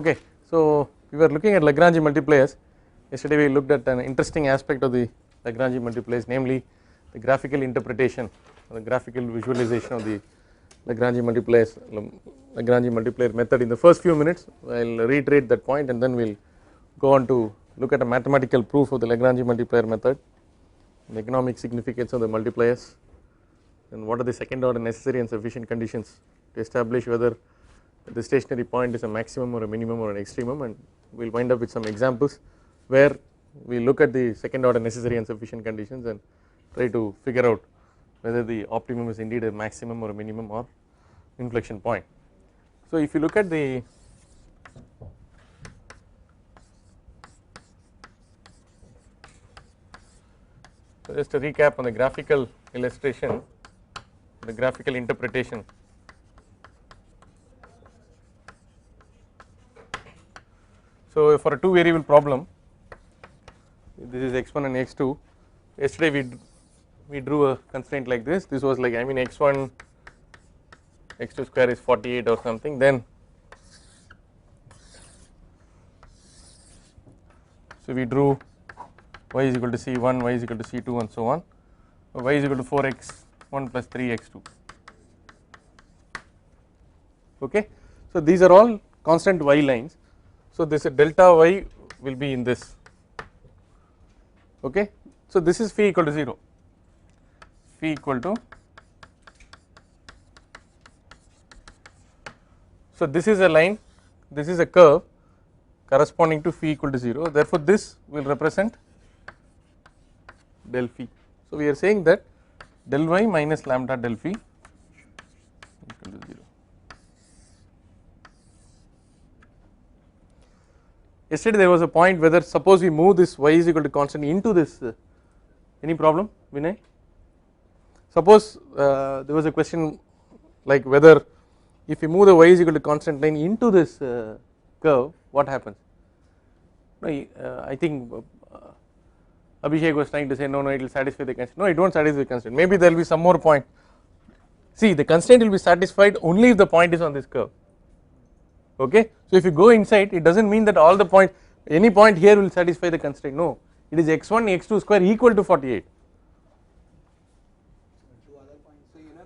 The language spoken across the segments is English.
Okay, so we were looking at Lagrange multipliers. Yesterday we looked at an interesting aspect of the Lagrange multipliers, namely the graphical interpretation or the graphical visualization of the Lagrange multipliers, Lagrange multiplier method. In the first few minutes I will reiterate that point and then we will go on to look at a mathematical proof of the Lagrange multiplier method, the economic significance of the multipliers, and what are the second order necessary and sufficient conditions to establish whether the stationary point is a maximum or a minimum or an extremum, and we will wind up with some examples where we look at the second order necessary and sufficient conditions and try to figure out whether the optimum is indeed a maximum or a minimum or inflection point. So if you look at the just a recap on the graphical illustration, the graphical interpretation. So for a two variable problem, this is x1 and x2. Yesterday we drew a constraint like this. This was like, I mean, x1 x2 square is 48 or something. Then so we drew y is equal to c1, y is equal to c2, and so on. Y is equal to 4x1 plus 3x2. Okay, so these are all constant y lines. So this delta y will be in this. Okay, so this is phi equal to 0. Phi equal to, so this is a line, this is a curve corresponding to phi equal to 0. Therefore, this will represent del phi. So we are saying that del y minus lambda del phi equal to 0. Yesterday there was a point whether suppose we move this y is equal to constant into this, any problem, Vinay? Suppose there was a question like whether if we move the y is equal to constant line into this curve, what happens? No, I think Abhishek was trying to say no, it will satisfy the constraint. No, it won't satisfy the constraint. Maybe there will be some more point. See, the constraint will be satisfied only if the point is on this curve. Okay, so if you go inside, it does not mean that all the points, any point here will satisfy the constraint. No, it is x1 x2 square equal to 48.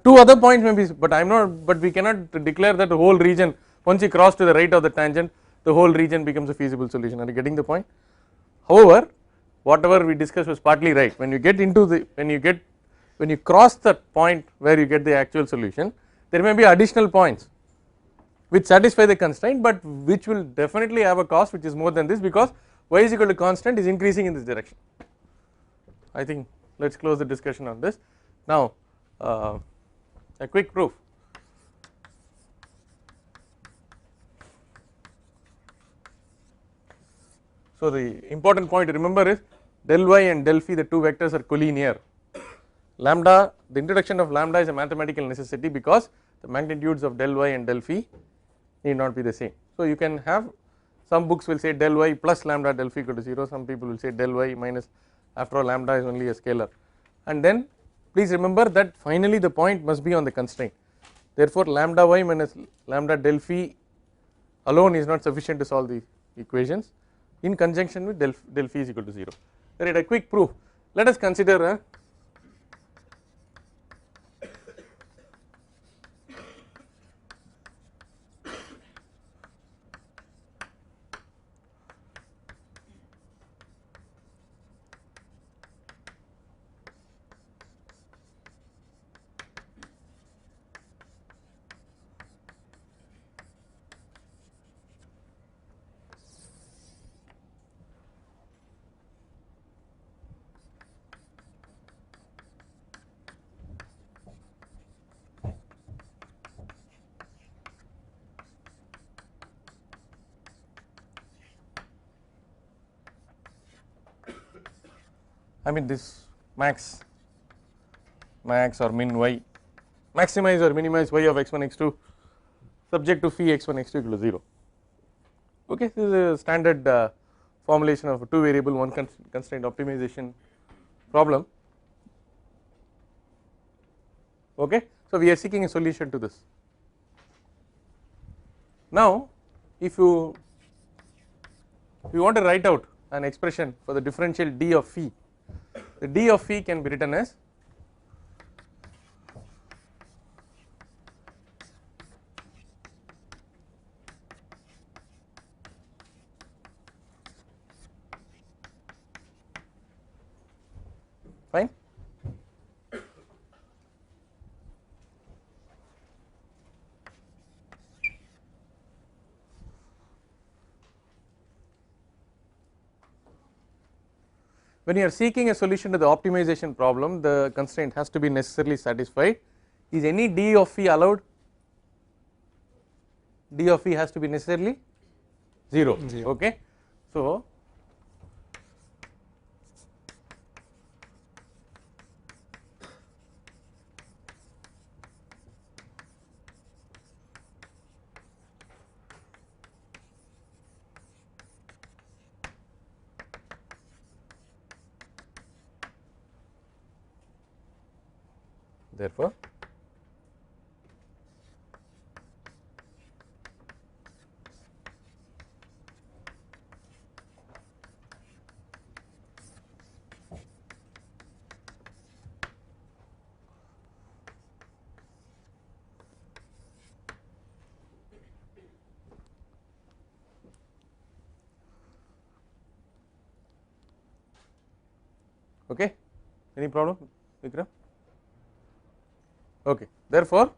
Two other points may be, but I am not, but we cannot declare that the whole region, once you cross to the right of the tangent, the whole region becomes a feasible solution. Are you getting the point? However, whatever we discussed was partly right. When you get into the, when you cross that point where you get the actual solution, there may be additional points which satisfy the constraint, but which will definitely have a cost which is more than this, because y is equal to constant is increasing in this direction. I think let us close the discussion on this. Now a quick proof. So the important point to remember is del y and del phi, the two vectors are collinear. Lambda, the introduction of lambda is a mathematical necessity because the magnitudes of del y and del phi need not be the same. So you can have, some books will say del y plus lambda del phi equal to 0, some people will say del y minus, after all lambda is only a scalar, and then please remember that finally the point must be on the constraint. Therefore lambda y minus lambda del phi alone is not sufficient to solve the equations, in conjunction with del phi is equal to 0. Right, a quick proof. Let us consider a I mean this max or min y, maximize or minimize y of x1 x2 subject to phi x1 x2 equal to 0. Okay, this is a standard formulation of a two variable one constraint optimization problem. Okay, so we are seeking a solution to this. Now if you we want to write out an expression for the differential d of phi, the d of phi can be written as fine. When you are seeking a solution to the optimization problem, the constraint has to be necessarily satisfied. Is any d of phi allowed? D of phi has to be necessarily 0, okay. So therefore okay, any problem Vikram? Okay, therefore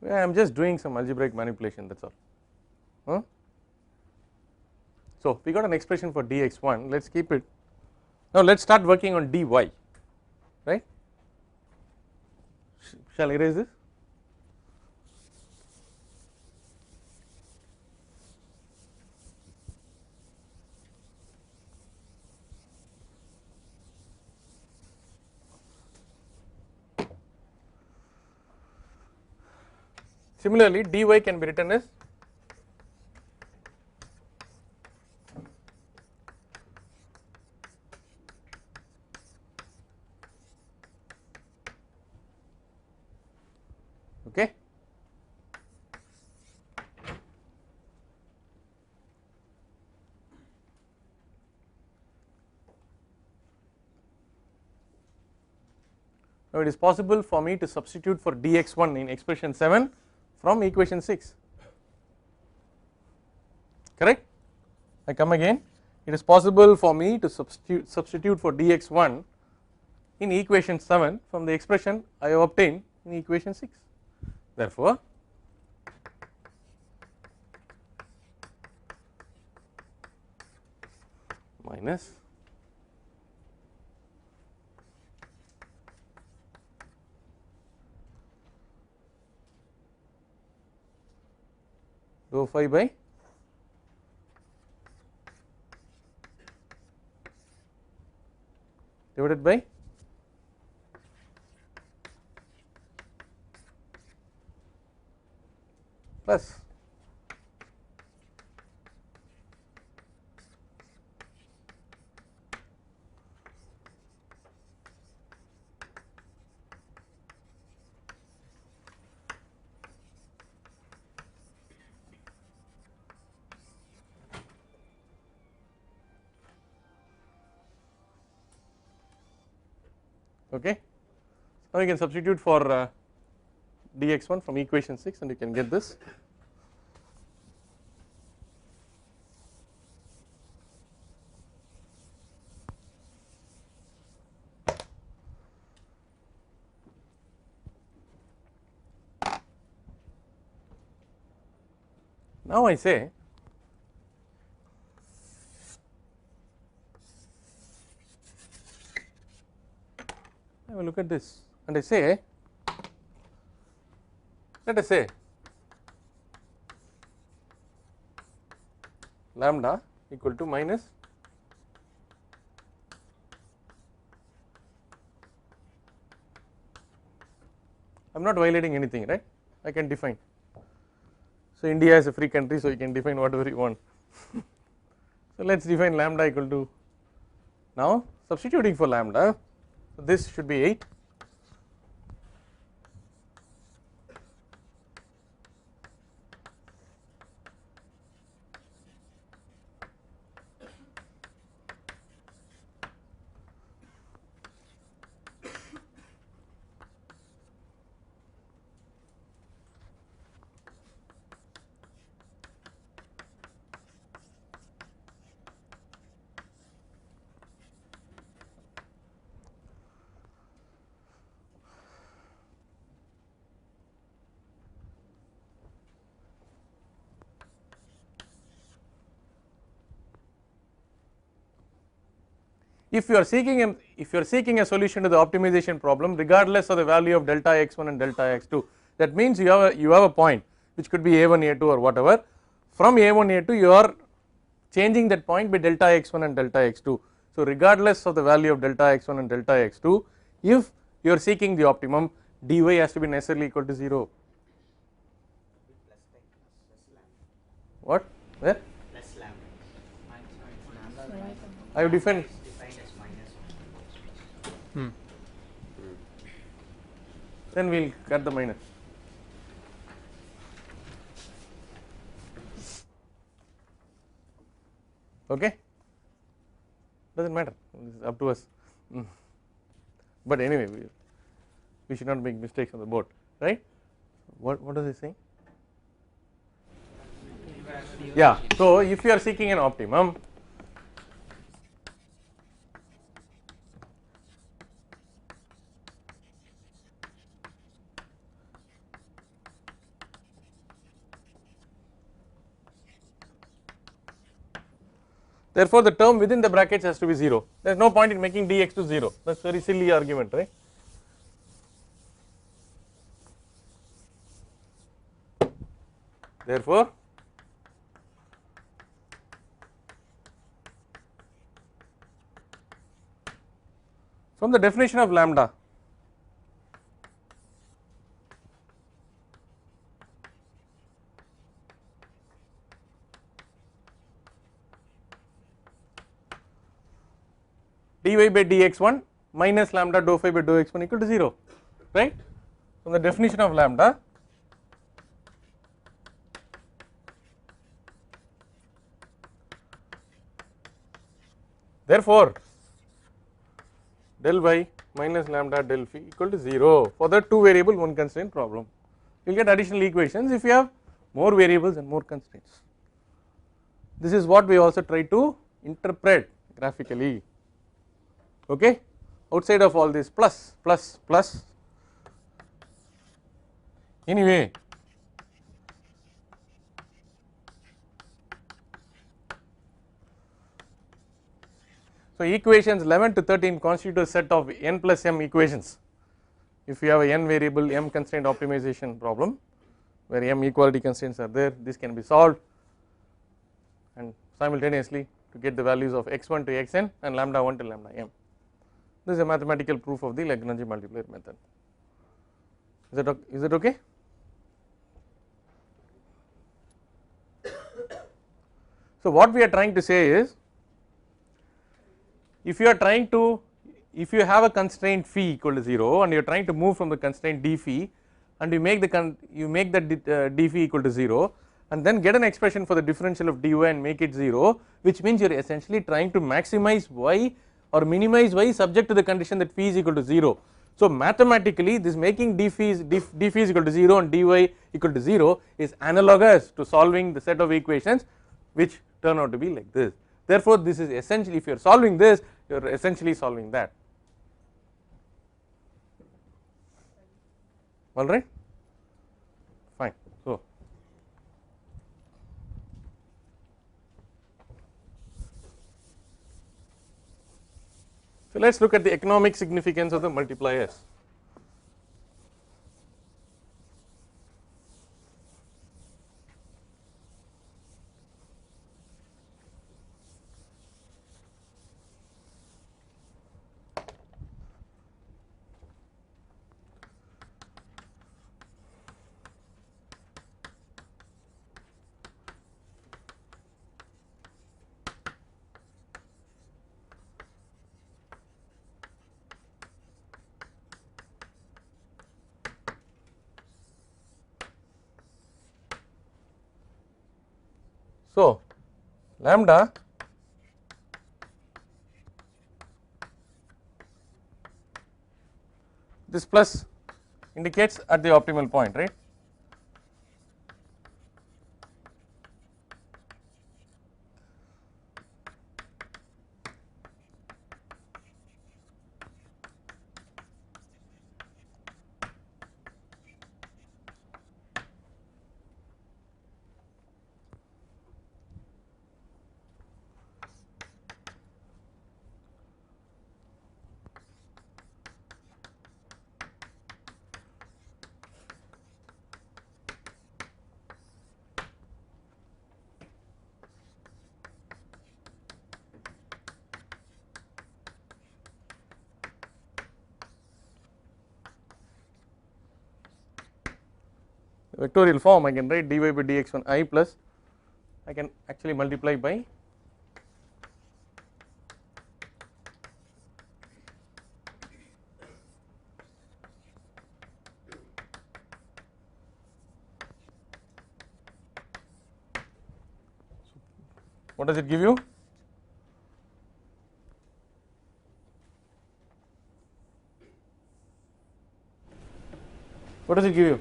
I am just doing some algebraic manipulation, that is all. So we got an expression for dx1, let us keep it. Now let us start working on dy, right. Shall I erase this? Similarly dy can be written as okay. Now it is possible for me to substitute for dx1 in expression 7 from equation 6, correct. I come again, it is possible for me to substitute for dx1 in equation 7 from the expression I have obtained in equation 6. Therefore minus rho phi by divided by plus okay. Now you can substitute for dx1 from equation 6 and you can get this. Now I say I will look at this and I say, let us say lambda equal to minus I am not violating anything, right. I can define. So India is a free country, so you can define whatever you want. So let us define lambda equal to, now substituting for lambda, so this should be 8. If you are seeking a solution to the optimization problem regardless of the value of delta x1 and delta x2, that means you have a point which could be a1 a2 or whatever. From a1 a2 you are changing that point by delta x1 and delta x2. So regardless of the value of delta x1 and delta x2, if you are seeking the optimum, dy has to be necessarily equal to 0. What? Where? Plus lambda. I have defined. Then we will cut the minus. Okay, does not matter, it is up to us. But anyway, we should not make mistakes on the board, right? What is it saying? Yeah, so if you are seeking an optimum, therefore the term within the brackets has to be 0. There is no point in making dx to 0, that is very silly argument, right? Therefore from the definition of lambda, dy by dx1 minus lambda dou phi by dou x1 equal to 0, right? From the definition of lambda, therefore del y minus lambda del phi equal to 0 for the 2 variable 1 constraint problem. You will get additional equations if you have more variables and more constraints. This is what we also try to interpret graphically, okay, outside of all this plus plus plus. Anyway, so equations 11 to 13 constitute a set of n plus m equations. If you have a n variable m constraint optimization problem where m equality constraints are there, this can be solved and simultaneously to get the values of x1 to xn and lambda 1 to lambda m. This is a mathematical proof of the Lagrange multiplier method. Is that okay? So what we are trying to say is, if you have a constraint phi equal to 0 and you are trying to move from the constraint d phi and you make the d phi equal to 0 and then get an expression for the differential of dy and make it 0, which means you are essentially trying to maximize y or minimize y subject to the condition that phi is equal to 0. So mathematically this making d phi is equal to 0 and dy equal to 0 is analogous to solving the set of equations which turn out to be like this. Therefore this is essentially, if you are solving this, you are essentially solving that. Alright, fine. So let us look at the economic significance of the multipliers. So, lambda this plus indicates at the optimal point, right. Vectorial form I can write dy by dx1 I plus I can actually multiply by what does it give you? What does it give you?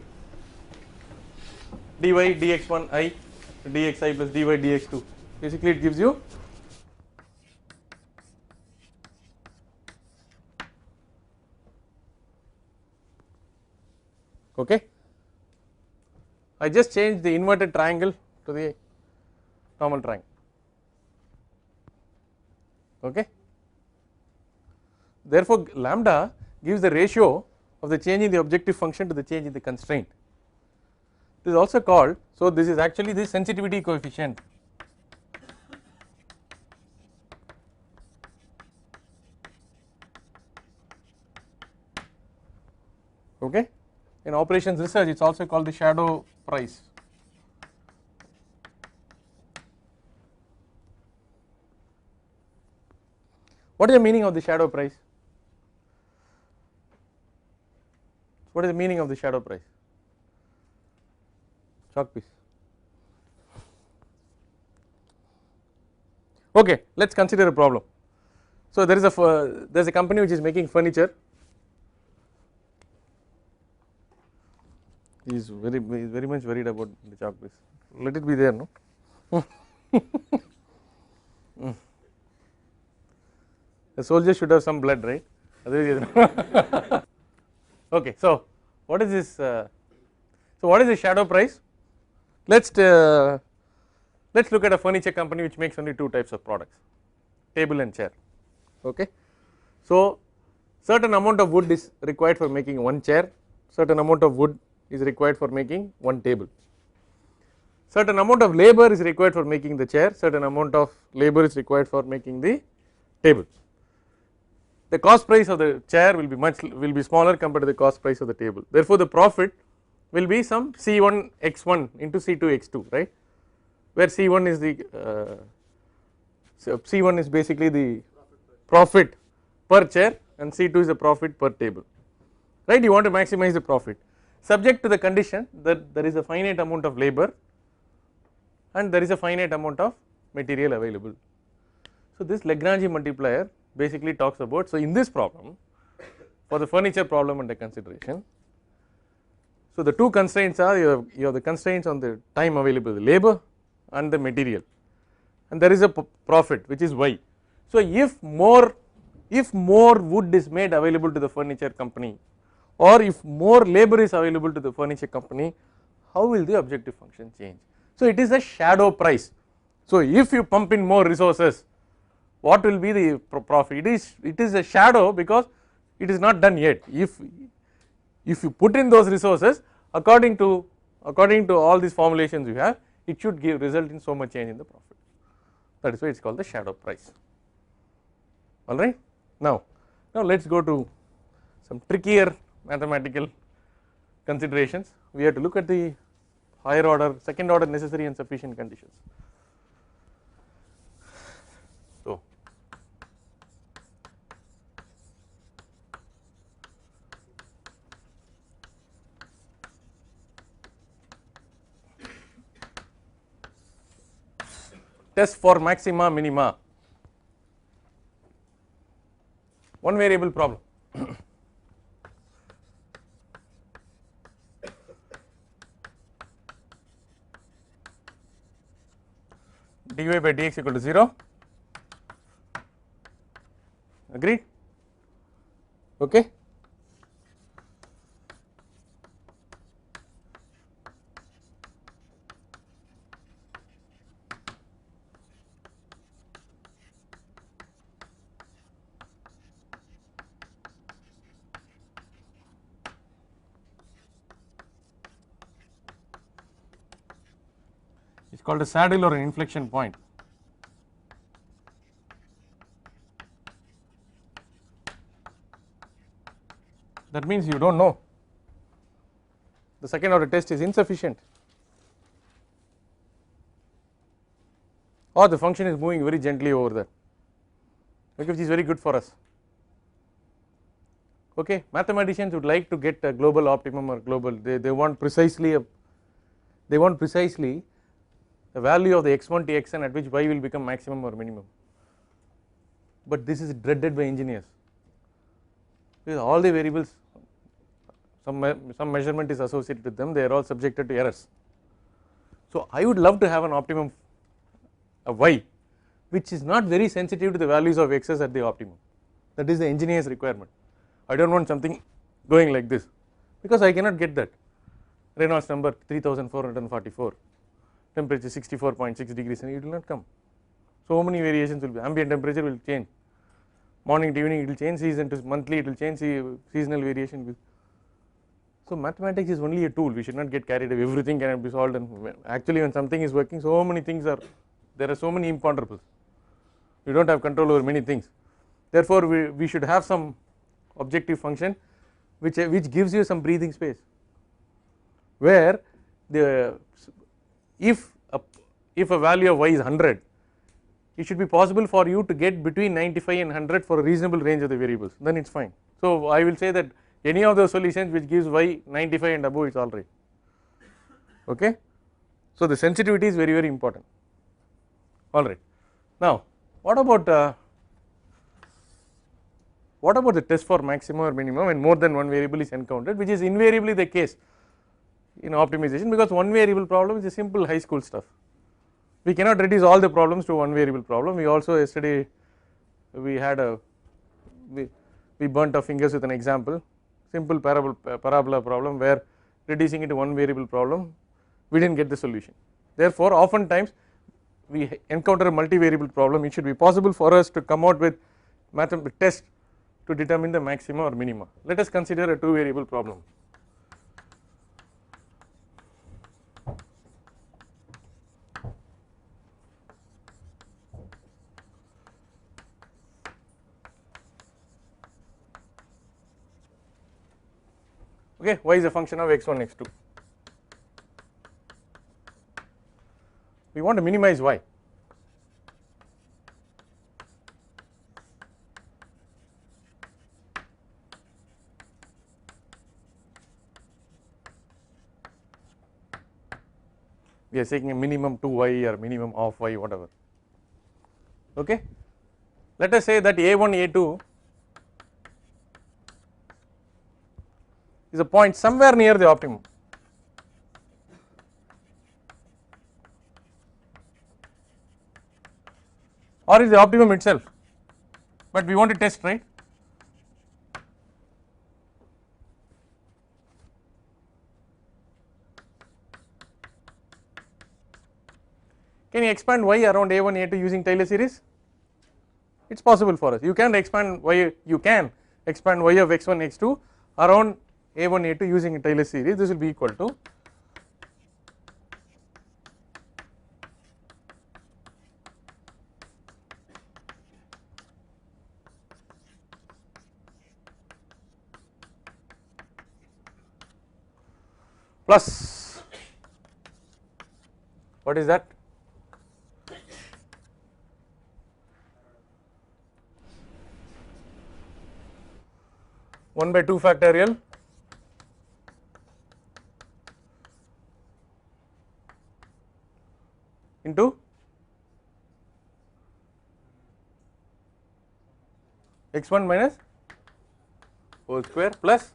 Dy dx1 I dxi plus dy dx2, basically it gives you okay. I just changed the inverted triangle to the normal triangle, okay. Therefore, lambda gives the ratio of the change in the objective function to the change in the constraint. This is also called, so this is actually the sensitivity coefficient, okay. In operations research it is also called the shadow price. What is the meaning of the shadow price? What is the meaning of the shadow price? Chalk piece. Okay, let us consider a problem. So there is a company which is making furniture. He is very much worried about the chalk piece. Let it be there, no. The soldier should have some blood, right? Okay, so what is this? So what is the shadow price? Let's look at a furniture company which makes only two types of products, table and chair. Okay, so certain amount of wood is required for making one chair, certain amount of wood is required for making one table, certain amount of labor is required for making the chair, certain amount of labor is required for making the table. The cost price of the chair will be smaller compared to the cost price of the table. Therefore, the profit will be some C1 x1 into C2 x2, right, where C1 is the so C1 is basically the profit per chair and C2 is the profit per table, right. You want to maximize the profit subject to the condition that there is a finite amount of labor and there is a finite amount of material available. So this Lagrange multiplier basically talks about, so in this problem for the furniture problem under consideration, so the two constraints are you have the constraints on the time available, the labor and the material, and there is a profit which is y. So if more wood is made available to the furniture company or if more labor is available to the furniture company, how will the objective function change? So it is a shadow price. So if you pump in more resources, what will be the profit? It is a shadow because it is not done yet. If you put in those resources according to all these formulations you have, it should result in so much change in the profit. That is why it is called the shadow price. Alright. Now let us go to some trickier mathematical considerations. We have to look at the higher order, second order necessary and sufficient conditions. So test for maxima minima, one variable problem. dy by dx equal to 0, agreed, okay. It is called a saddle or an inflection point. That means you do not know, the second order test is insufficient, or the function is moving very gently over there, okay, which is very good for us. Okay, mathematicians would like to get a global optimum or global, they want precisely a, they want precisely the value of the x1 to xn at which y will become maximum or minimum, but this is dreaded by engineers because all the variables, some measurement is associated with them, they are all subjected to errors. So I would love to have an optimum of y which is not very sensitive to the values of x's at the optimum, that is the engineer's requirement. I do not want something going like this because I cannot get that. Reynolds number 3444, temperature 64.6 degrees, and it will not come. So many variations will be, ambient temperature will change, morning to evening it will change, season to monthly it will change, seasonal variation will. So mathematics is only a tool, we should not get carried away, everything cannot be solved, and actually when something is working, so many things are, there are so many imponderables, we do not have control over many things. Therefore we should have some objective function which gives you some breathing space, where the, if a value of y is 100, it should be possible for you to get between 95 and 100 for a reasonable range of the variables, then it is fine. So I will say that any of those solutions which gives y 95 and above, it is all right, okay. So the sensitivity is very, very important, all right. Now what about the test for maximum or minimum when more than one variable is encountered, which is invariably the case in optimization, because one variable problem is a simple high school stuff, we cannot reduce all the problems to one variable problem. We also yesterday we had a, we burnt our fingers with an example, simple parabola problem where reducing it to one variable problem we did not get the solution. Therefore oftentimes we encounter a multivariable problem, it should be possible for us to come out with mathematical test to determine the maxima or minima. Let us consider a two variable problem. Okay, y is a function of x1 x2, we want to minimize y. We are taking a minimum to y or minimum of y, whatever, okay. Let us say that a1 a2 is a point somewhere near the optimum, or is the optimum itself, but we want to test, right. Can you expand y around a1 a2 using Taylor series? It is possible for us, you can expand y of x1 x2 around a1 a2 using a Taylor series. This will be equal to plus, what is that, one by 2 factorial into x1 minus whole square plus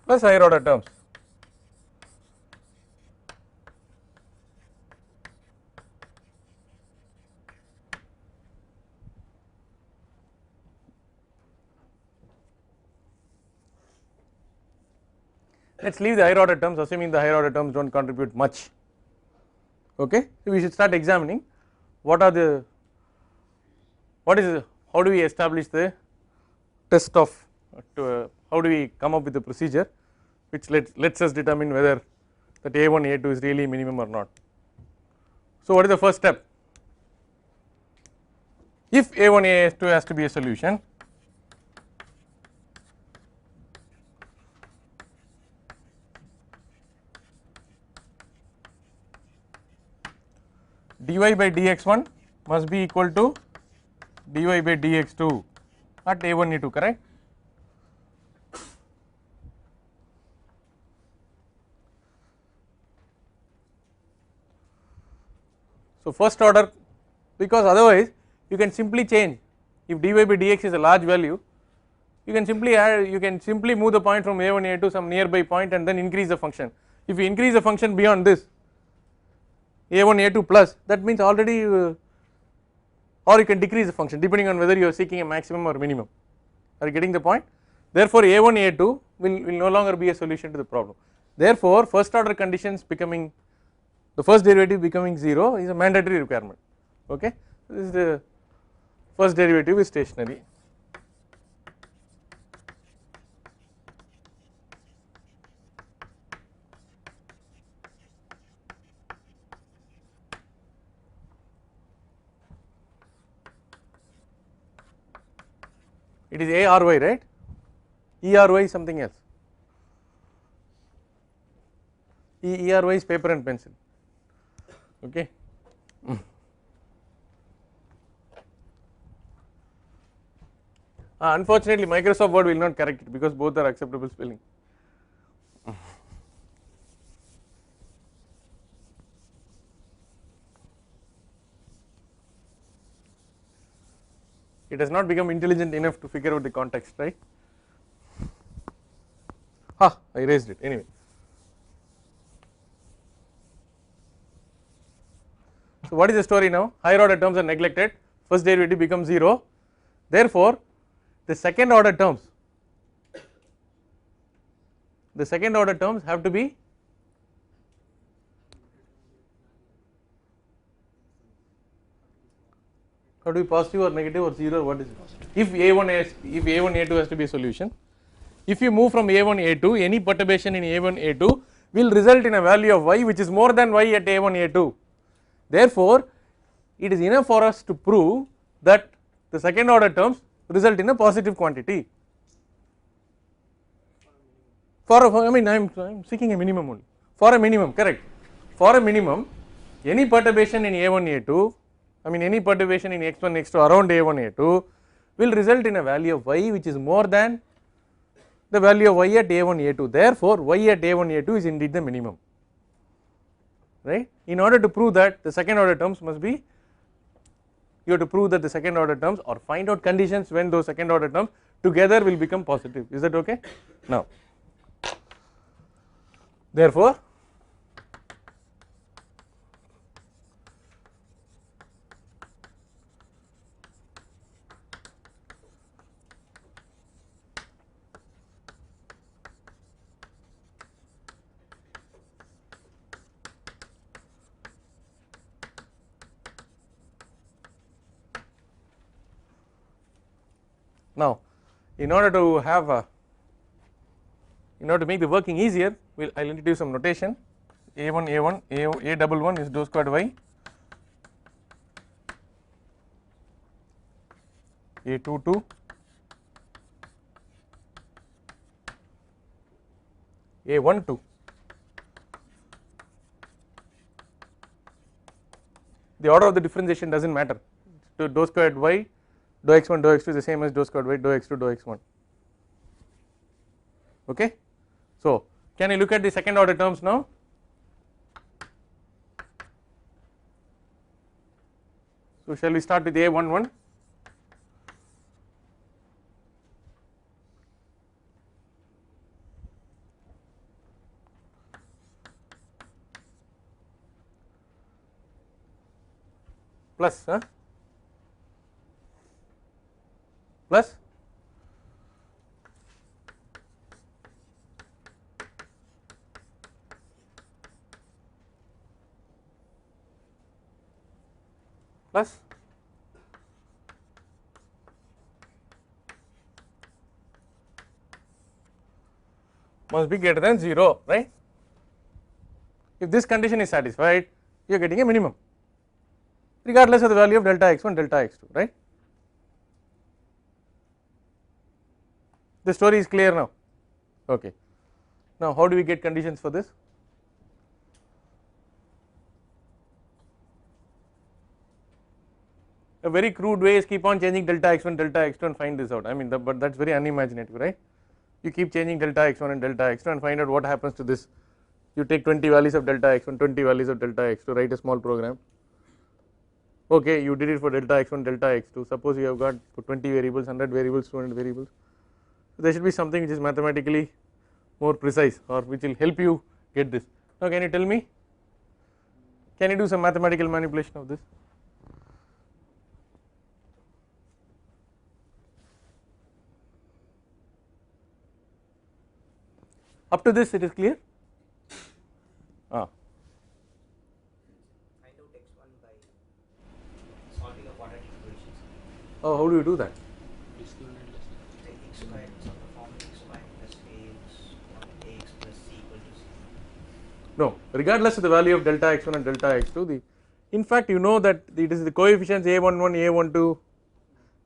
plus higher order terms. Let us leave the higher order terms, assuming the higher order terms do not contribute much. Okay, so we should start examining what are the, how do we establish the test of, how do we come up with the procedure which lets us determine whether that A1 A2 is really minimum or not. So what is the first step? If A1 A2 has to be a solution, dy by dx1 must be equal to dy by dx2 at A1 A2, correct? So first order, because otherwise you can simply change, if dy by dx is a large value, you can simply add, you can simply move the point from A1 A2 some nearby point and then increase the function. If you increase the function beyond this A1 A2 plus, that means already or you can decrease the function depending on whether you are seeking a maximum or minimum. Are you getting the point? Therefore A1 A2 will no longer be a solution to the problem. Therefore first order conditions becoming, the first derivative becoming 0 is a mandatory requirement. Okay, this is the first derivative is stationary. It is A R Y, right? E R Y is something else. E R Y is paper and pencil. Okay. Unfortunately Microsoft Word will not correct it because both are acceptable spelling. It has not become intelligent enough to figure out the context, right? I erased it anyway. So what is the story now? Higher order terms are neglected, first derivative becomes 0, therefore the second order terms have to be positive or negative or 0, what is it? If A1 A2 has to be a solution, if you move from A1 A2, any perturbation in A1 A2 will result in a value of y which is more than y at A1 A2. Therefore it is enough for us to prove that the second order terms result in a positive quantity. I am seeking a minimum only. For a minimum, correct. For a minimum, any perturbation in A1 A2, any perturbation in x1 x2 around A1 A2 will result in a value of y which is more than the value of y at A1 A2. Therefore y at A1 A2 is indeed the minimum, right. In order to prove that, the second order terms must be, you have to prove that the second order terms or find out conditions when those second order terms together will become positive. Is that okay? Now therefore now in order to have in order to make the working easier, I will introduce some notation. A1 A double 1 is dou squared y, A22 A12 the order of the differentiation does not matter. So dou squared y dou x1 dou x2 is the same as dou squared y dou x2 dou x1. Okay. So can you look at the second order terms now? So shall we start with A11? Plus plus plus must be greater than 0, right. If this condition is satisfied, you are getting a minimum regardless of the value of delta x1 delta x2, right. The story is clear now. Okay. Now how do we get conditions for this? A very crude way is keep on changing delta x1 delta x2 and find this out. I mean but that is very unimaginative, right. You keep changing delta x1 and delta x2 and find out what happens to this. You take 20 values of delta x1 20 values of delta x2, write a small program. Okay, you did it for delta x1 delta x2, suppose you have got 20 variables 100 variables 200 variables. So there should be something which is mathematically more precise or which will help you get this. Now can you tell me, can you do some mathematical manipulation of this? Up to this it is clear? Find out x1 by solving a quadratic equations. Oh, how do you do that? Take x squared, so the form x squared plus ax plus c equal to c. No, regardless of the value of delta x1 and delta x2, in fact you know that it is the coefficients a11 a12,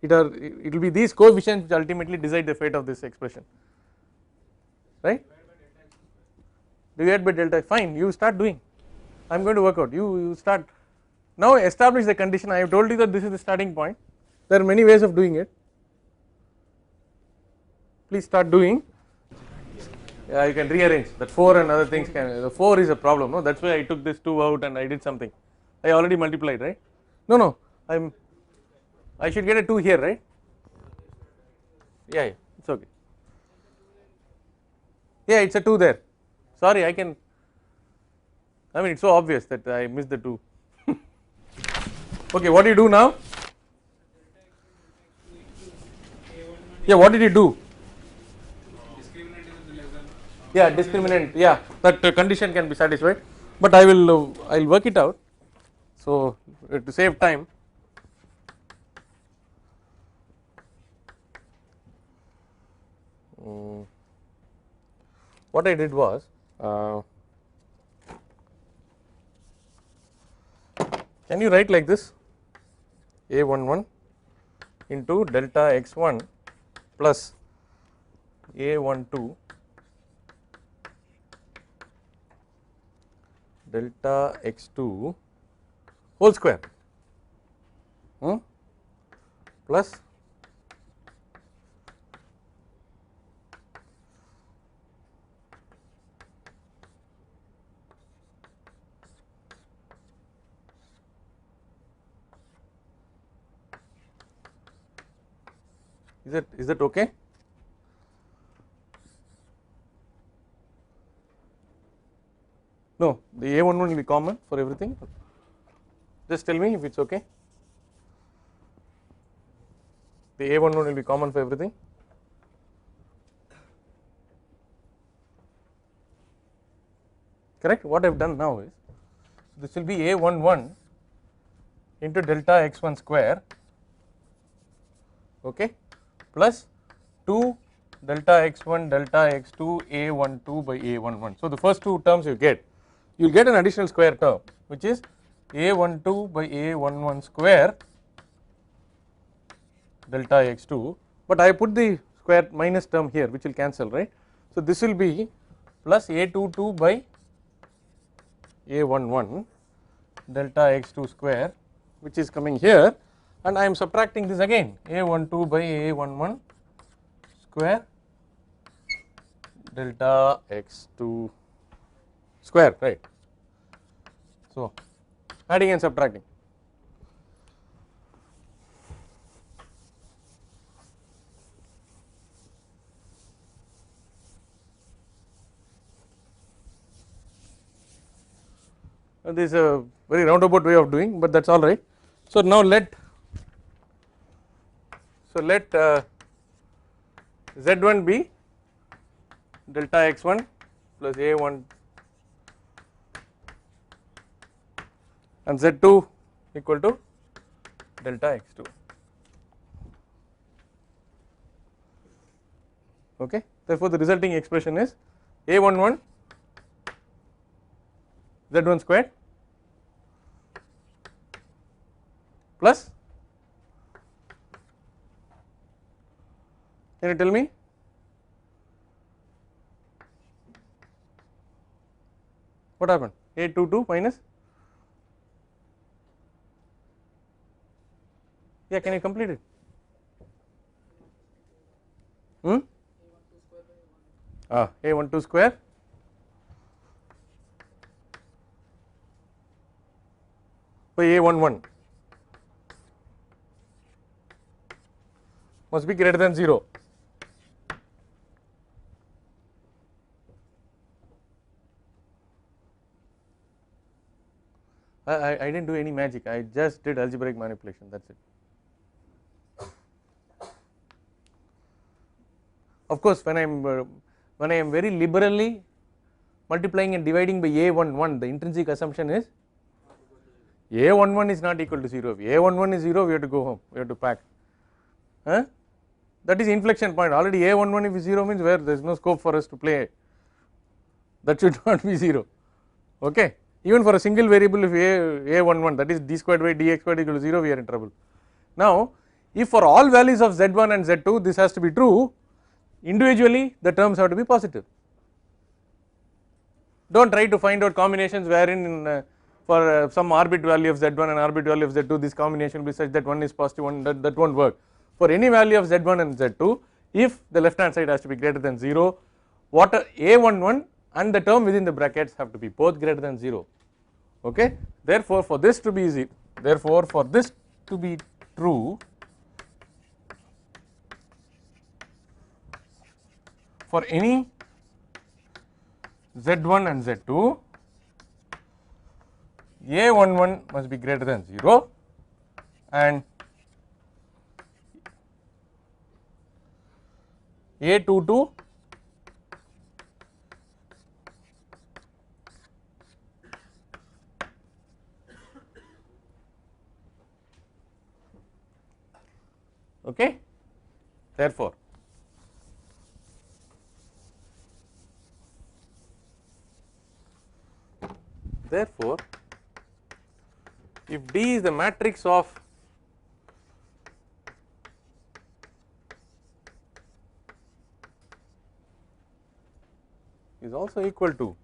it will be these coefficients which ultimately decide the fate of this expression, right. Divided by delta, fine, you start doing, I am going to work out, you start, now establish the condition. I have told you that this is the starting point, there are many ways of doing it, please start doing. Yeah, you can rearrange that 4 and other things can, the 4 is a problem, no, that is why I took this 2 out and I did something, I already multiplied, right. No, I should get a 2 here, right. Yeah, it is okay. Yeah, it is a 2 there, sorry I mean it is so obvious that I missed the 2. Okay, what do you do now? Yeah, what did you do? Yeah, discriminant, yeah, that condition can be satisfied, but I will work it out. So to save time, what I did was can you write like this, a11 into delta x1 plus a12 delta x2 whole square plus is that okay? No, the a11 will be common for everything, just tell me if it is okay. The a11 will be common for everything. Correct. What I have done now is this will be a11 into delta x1 square, okay, plus 2 delta x1 delta x2 a12 by a11. So the first two terms you will get an additional square term which is a12 by a11 square delta x2, but I put the square minus term here which will cancel, right. So this will be plus a22 by a11 delta x2 square which is coming here, and I am subtracting this again, A12 by A11 square delta x2 square, right. So adding and subtracting. This is a very roundabout way of doing, but that is all right. So now let z1 be delta x1 plus a1 and z2 equal to delta x2. Okay. Therefore, the resulting expression is a11 z1 squared plus, can you tell me, what happened, a22 minus, yeah, can you complete it? A12 square by a11 must be greater than 0. I did not do any magic, I just did algebraic manipulation, that is it. Of course, when I am very liberally multiplying and dividing by a11, the intrinsic assumption is a11 is not equal to 0. If a11 is 0, we have to go home, we have to pack. That is inflection point. Already a11 if is 0 means where there is no scope for us to play, that should not be 0. Okay. Even for a single variable, if a11, that is d squared by dx squared equal to 0, we are in trouble. Now, if for all values of z1 and z2 this has to be true, individually the terms have to be positive. Do not try to find out combinations wherein for some arbit value of z1 and arbit value of z2 this combination will be such that one is positive, one that will not work. For any value of z1 and z2, if the left hand side has to be greater than 0, what a11 and the term within the brackets have to be both greater than 0. Okay. Therefore, for this to be true, for any z1 and z2, a11 must be greater than 0 and a22 okay. Therefore, if D is the matrix of is also equal to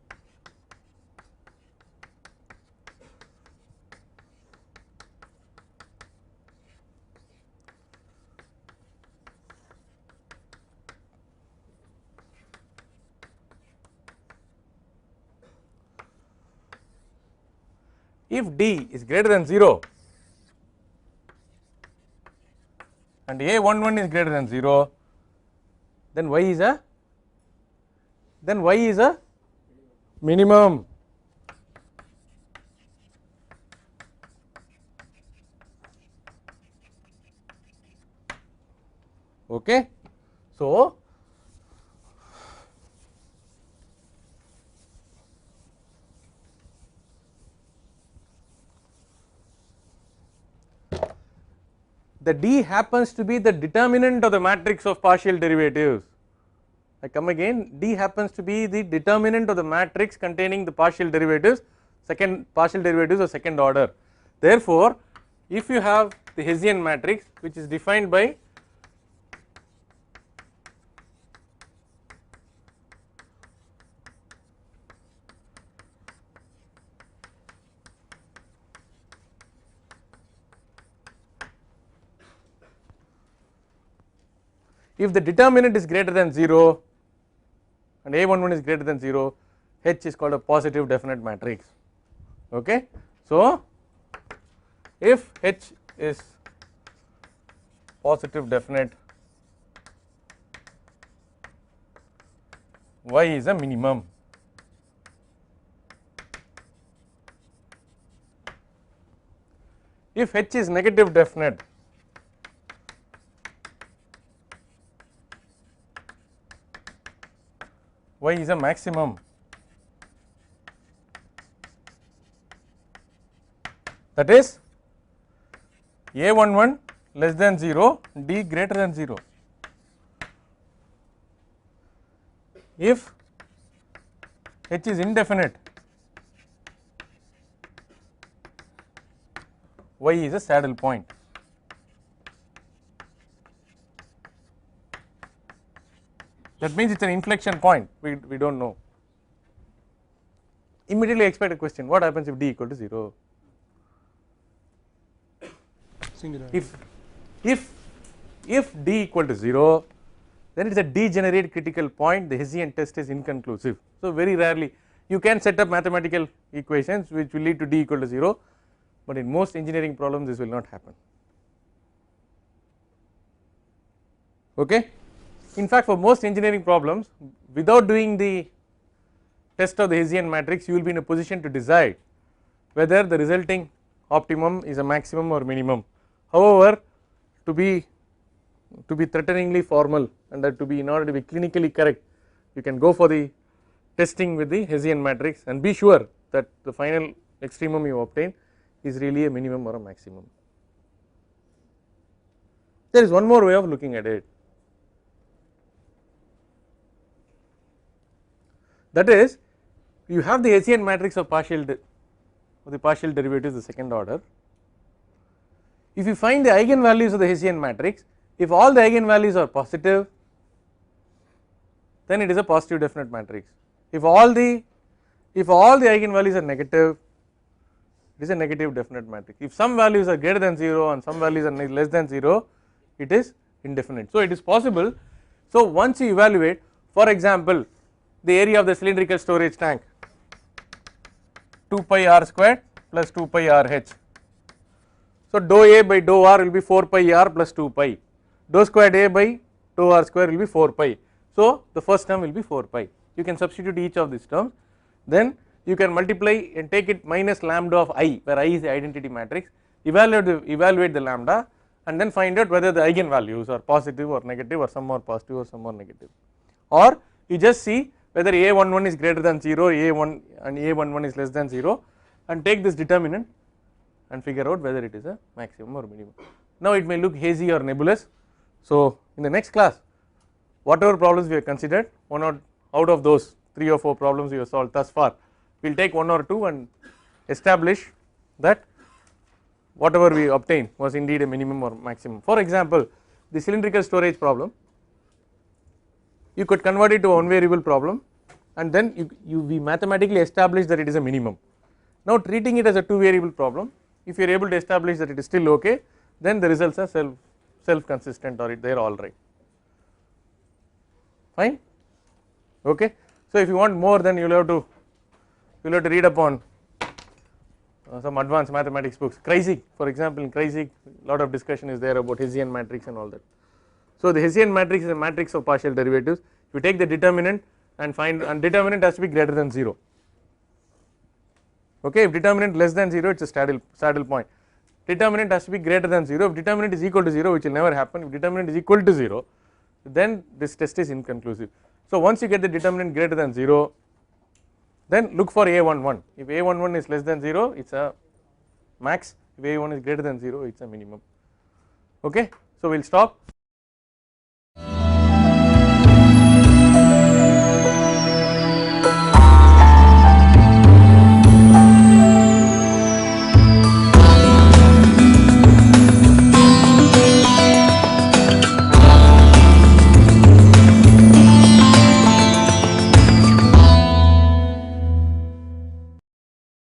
if D is greater than 0 and a11 is greater than 0, then Y is a minimum. Okay. So, the D happens to be the determinant of the matrix of partial derivatives. I come again, D happens to be the determinant of the matrix containing the partial derivatives, partial derivatives of second order. Therefore, if you have the Hessian matrix which is defined by if the determinant is greater than 0 and A11 is greater than 0, H is called a positive definite matrix. Okay. So, if H is positive definite, Y is a minimum. If H is negative definite, Y is a maximum. That is A11 less than 0, D greater than 0. If H is indefinite, Y is a saddle point. That means it is an inflection point, we do not know. Immediately expect a question, what happens if D equal to 0? Singularity. If D equal to 0, then it is a degenerate critical point, the Hessian test is inconclusive. So, very rarely you can set up mathematical equations which will lead to D equal to 0, but in most engineering problems this will not happen. Okay. In fact, for most engineering problems, without doing the test of the Hessian matrix, you will be in a position to decide whether the resulting optimum is a maximum or minimum. However, to be threateningly formal and that to be in order to be clinically correct, you can go for the testing with the Hessian matrix and be sure that the final extremum you obtain is really a minimum or a maximum. There is one more way of looking at it. That is, you have the Hessian matrix of the partial derivatives the second order. If you find the eigenvalues of the Hessian matrix, if all the eigenvalues are positive, then it is a positive definite matrix. If all the eigenvalues are negative, it is a negative definite matrix. If some values are greater than 0 and some values are less than 0, it is indefinite. So, it is possible. So, once you evaluate, for example, the area of the cylindrical storage tank 2 pi r squared plus 2 pi r h. So, dou A by dou r will be 4 pi r plus 2 pi, dou squared A by dou r square will be 4 pi. So, the first term will be 4 pi. You can substitute each of these terms, then you can multiply and take it minus lambda of I, where I is the identity matrix, evaluate the lambda and then find out whether the eigenvalues are positive or negative or some more positive or some more negative, or you just see whether A11 is greater than 0, A1 and A11 is less than 0 and take this determinant and figure out whether it is a maximum or minimum. Now, it may look hazy or nebulous. So, in the next class, whatever problems we have considered, one or out of those 3 or 4 problems we have solved thus far, we will take 1 or 2 and establish that whatever we obtain was indeed a minimum or maximum. For example, the cylindrical storage problem, you could convert it to a one variable problem and then we mathematically establish that it is a minimum. Now, treating it as a 2 variable problem, if you are able to establish that it is still okay, then the results are self consistent or they are all right, fine, okay. So, if you want more, then you will have to read upon some advanced mathematics books. Kreisig, for example, in Kreisig lot of discussion is there about Hessian matrix and all that. So, the Hessian matrix is a matrix of partial derivatives. If you take the determinant and find, and determinant has to be greater than 0, okay. If determinant less than 0, it is a saddle point. Determinant has to be greater than 0. If determinant is equal to 0, which will never happen, if determinant is equal to 0, then this test is inconclusive. So, once you get the determinant greater than 0, then look for A11. If A11 is less than 0, it is a max. If A1 is greater than 0, it is a minimum. Okay. So, we will stop.